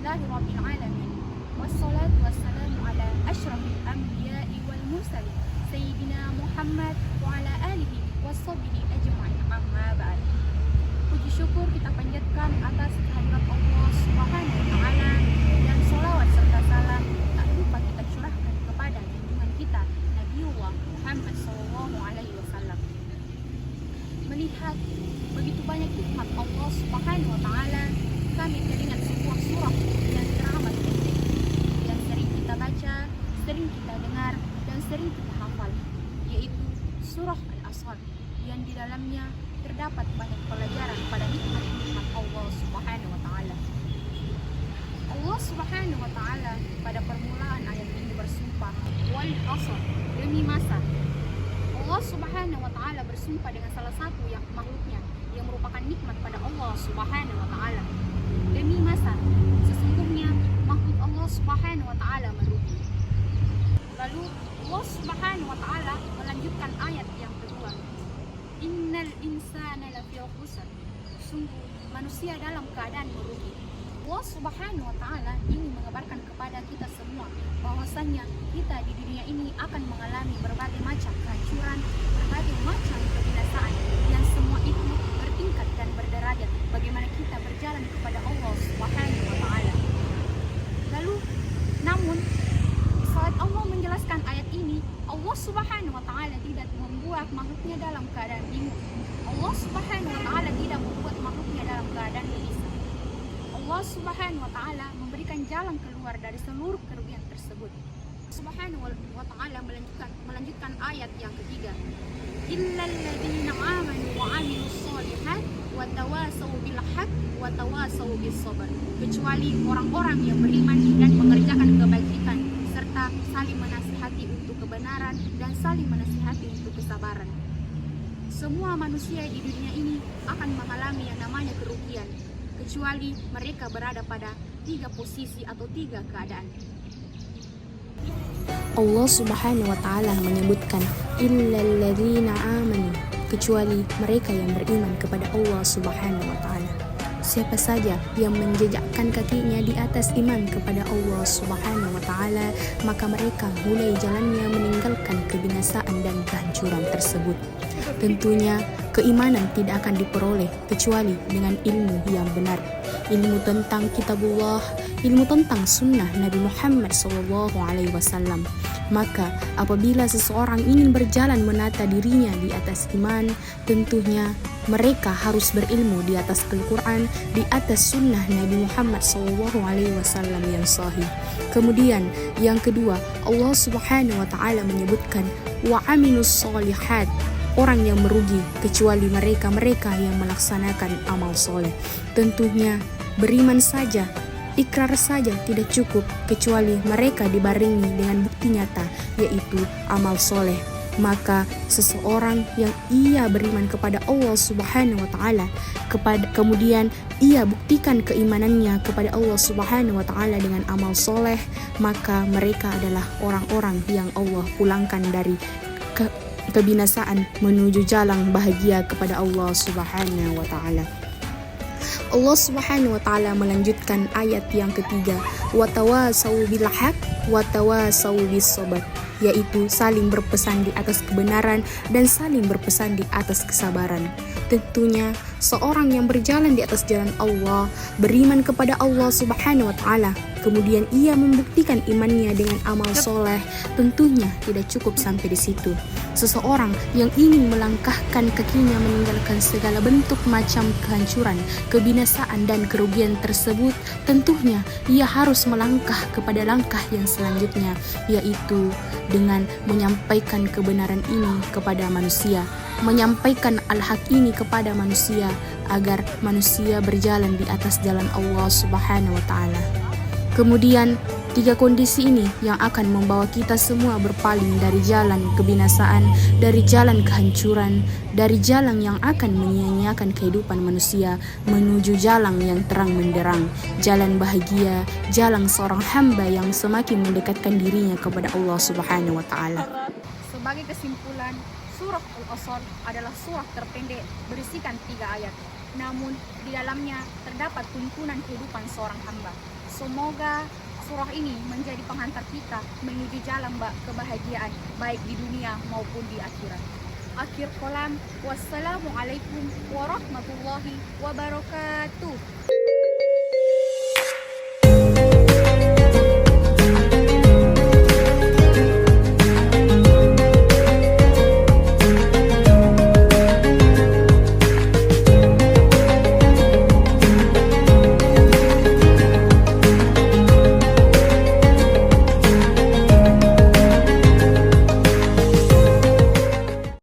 Alhamdulillahi Rabbil Alamin. Wassalatu wassalamu ala asyrafil anbiya'i wal mursalin Sayyidina Muhammad wa ala alihi washabihi ajma'in, amma ba'd. Puji syukur kita panjatkan atas kehadirat Allah Subhanahu wa Ta'ala, dan sholawat serta salam tak lupa kita curahkan kepada junjungan kita Nabiullah Muhammad sallallahu alaihi wasallam. Melihat begitu banyak hikmat Allah Subhanahu wa Ta'ala, kami teringat sebuah surah yang teramat penting, yang sering kita baca, sering kita dengar, dan sering kita hafal, yaitu surah Al-Asr, yang di dalamnya terdapat banyak pelajaran pada nikmat-nikmat Allah Subhanahu wa Ta'ala. Allah Subhanahu wa Ta'ala pada permulaan ayat ini bersumpah, wal asr, demi masa. Allah Subhanahu wa Ta'ala bersumpah dengan salah satu yang makhluknya yang merupakan nikmat pada Allah Subhanahu wa Ta'ala. Demi masa, sesungguhnya makhluk Allah Subhanahu wa Ta'ala merugi. Lalu Allah Subhanahu wa Ta'ala melanjutkan ayat yang kedua, innal insana lafi khusr, sungguh manusia dalam keadaan merugi. Allah Subhanahu wa Ta'ala ingin mengabarkan kepada kita semua bahwasannya kita di dunia ini akan mengalami berbagai macam kehancuran, berbagai macam kebinasaan, yang semua itu bertingkat dan berderajat bagaimana kita berjalan kepada Allah Subhanahu wa Ta'ala. Lalu, namun saat Allah menjelaskan ayat ini, Allah Subhanahu wa Ta'ala tidak membuat makhluknya dalam keadaan bingung. Allah Subhanahu wa Ta'ala tidak membuat makhluknya dalam keadaan gelisah. Allah Subhanahu wa Ta'ala memberikan jalan keluar dari seluruh kerugian tersebut. Subhanahu wa Ta'ala melanjutkan ayat yang ketiga, illal ladzina amanu wa 'amilus shalihat wa tawasaw bil haqq wa tawasaw bis sabr, kecuali orang-orang yang beriman dan mengerjakan kebajikan serta saling menasihati untuk kebenaran dan saling menasihati untuk kesabaran. Semua manusia di dunia ini akan mengalami yang namanya kerugian, kecuali mereka berada pada 3 posisi atau 3 keadaan. Allah Subhanahu wa Ta'ala menyebutkan illal ladzina amanu, kecuali mereka yang beriman kepada Allah Subhanahu wa Ta'ala. Siapa saja yang menjejakkan kakinya di atas iman kepada Allah Subhanahu wa Ta'ala, maka mereka mulai jalannya meninggalkan kebinasaan dan kehancuran tersebut. Tentunya keimanan tidak akan diperoleh kecuali dengan ilmu yang benar, ilmu tentang kitabullah, ilmu tentang sunnah Nabi Muhammad SAW. Maka apabila seseorang ingin berjalan menata dirinya di atas iman, tentunya mereka harus berilmu di atas Al-Quran, di atas sunnah Nabi Muhammad SAW yang sahih. Kemudian yang kedua, Allah Subhanahu wa Ta'ala menyebutkan wa 'amilus shalihat, orang yang merugi kecuali mereka yang melaksanakan amal soleh. Tentunya beriman saja, ikrar saja tidak cukup kecuali mereka dibarengi dengan bukti nyata, yaitu amal soleh. Maka seseorang yang ia beriman kepada Allah Subhanahu wa Ta'ala, kemudian ia buktikan keimanannya kepada Allah Subhanahu wa Ta'ala dengan amal soleh, maka mereka adalah orang-orang yang Allah pulangkan dari kebinasaan menuju jalan bahagia kepada Allah Subhanahu wa Ta'ala. Allah Subhanahu wa Ta'ala melanjutkan ayat yang ketiga, wa tawasaw bil haqq wa tawasaw bis sabr, yaitu saling berpesan di atas kebenaran dan saling berpesan di atas kesabaran. Tentunya seorang yang berjalan di atas jalan Allah, beriman kepada Allah Subhanahu wa Ta'ala, kemudian ia membuktikan imannya dengan amal soleh, tentunya tidak cukup sampai di situ. Seseorang yang ingin melangkahkan kakinya meninggalkan segala bentuk macam kehancuran, kebinasaan dan kerugian tersebut, tentunya ia harus melangkah kepada langkah yang selanjutnya, yaitu dengan menyampaikan kebenaran ini kepada manusia, menyampaikan al-haq ini kepada manusia, agar manusia berjalan di atas jalan Allah Subhanahu wa Ta'ala. Kemudian 3 kondisi ini yang akan membawa kita semua berpaling dari jalan kebinasaan, dari jalan kehancuran, dari jalan yang akan menyia-nyiakan kehidupan manusia, menuju jalan yang terang menderang, jalan bahagia, jalan seorang hamba yang semakin mendekatkan dirinya kepada Allah Subhanahu wa Ta'ala. Sebagai kesimpulan, surah Al-Asr adalah surah terpendek berisikan 3 ayat. namun di dalamnya terdapat tuntunan kehidupan seorang hamba. Semoga surah ini menjadi penghantar kita menuju jalan kebahagiaan baik di dunia maupun di akhirat. Akhir kalam, wassalamualaikum warahmatullahi wabarakatuh.